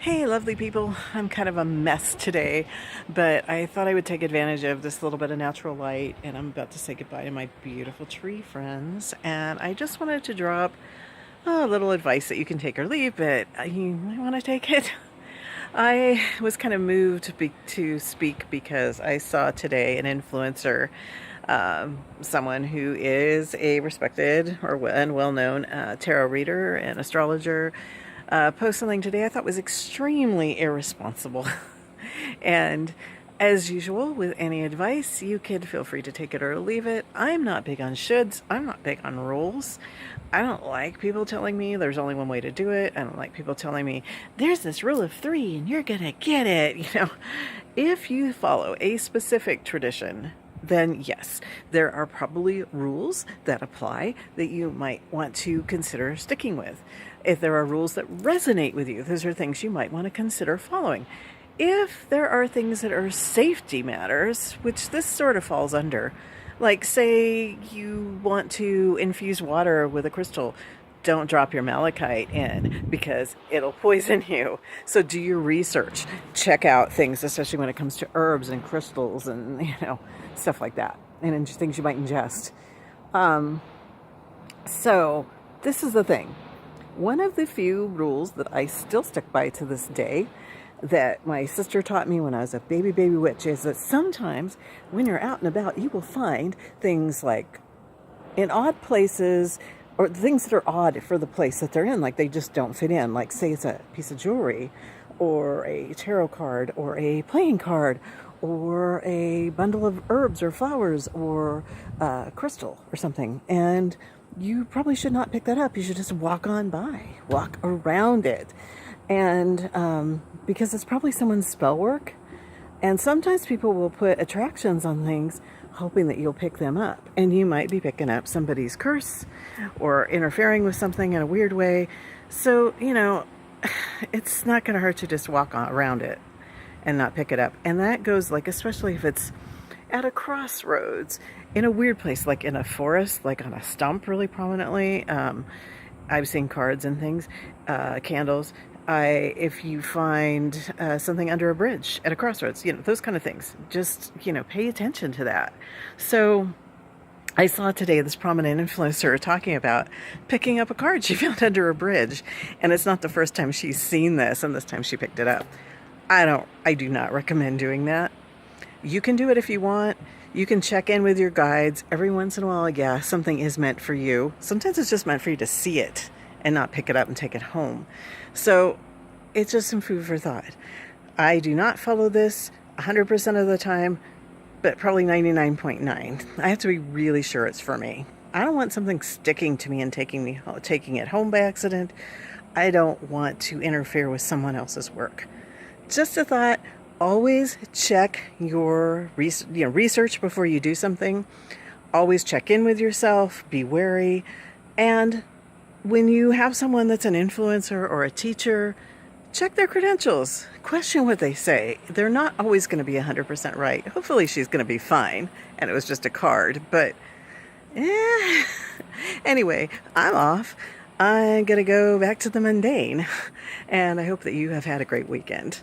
Hey, lovely people. I'm kind of a mess today, but I thought I would take advantage of this little bit of natural light, and I'm about to say goodbye to my beautiful tree friends. And I just wanted to drop a little advice that you can take or leave, but you might want to take it. I was kind of moved to speak because I saw today an influencer, someone who is a respected and well-known tarot reader and astrologer, post something today I thought was extremely irresponsible. And as usual, with any advice, you can feel free to take it or leave it. I'm not big on shoulds. I'm not big on rules. I don't like people telling me there's only one way to do it. I don't like people telling me there's this rule of three and you're gonna get it. If you follow a specific tradition, then yes, there are probably rules that apply that you might want to consider sticking with. If there are rules that resonate with you, those are things you might want to consider following. If there are things that are safety matters, which this sort of falls under, like say you want to infuse water with a crystal, don't drop your malachite in because it'll poison you. So do your research. Check out things, especially when it comes to herbs and crystals and, stuff like that. And things you might ingest. So this is the thing. One of the few rules that I still stick by to this day that my sister taught me when I was a baby witch is that sometimes when you're out and about, you will find things like in odd places or things that are odd for the place that they're in, like they just don't fit in. Like say it's a piece of jewelry or a tarot card or a playing card or a bundle of herbs or flowers or a crystal or something. And you probably should not pick that up. You should just walk on by, walk around it. And because it's probably someone's spell work. And sometimes people will put attractions on things hoping that you'll pick them up. And you might be picking up somebody's curse or interfering with something in a weird way. So, it's not going to hurt to just walk around it and not pick it up. And that goes like, especially if it's at a crossroads, in a weird place, like in a forest, like on a stump really prominently. I've seen cards and things, candles. If you find something under a bridge at a crossroads, those kind of things, just, pay attention to that. So I saw today this prominent influencer talking about picking up a card she found under a bridge. And it's not the first time she's seen this, and this time she picked it up. I do not recommend doing that. You can do it if you want. You can check in with your guides every once in a while. Yeah, something is meant for you. Sometimes it's just meant for you to see it and not pick it up and take it home. So it's just some food for thought. I do not follow this 100% of the time, but probably 99.9. I have to be really sure it's for me. I don't want something sticking to me and taking it home by accident. I don't want to interfere with someone else's work. Just a thought. Always check your research before you do something. Always check in with yourself. Be wary. And when you have someone that's an influencer or a teacher, check their credentials. Question what they say. They're not always going to be 100% right. Hopefully she's going to be fine and it was just a card. But anyway, I'm off. I'm going to go back to the mundane. And I hope that you have had a great weekend.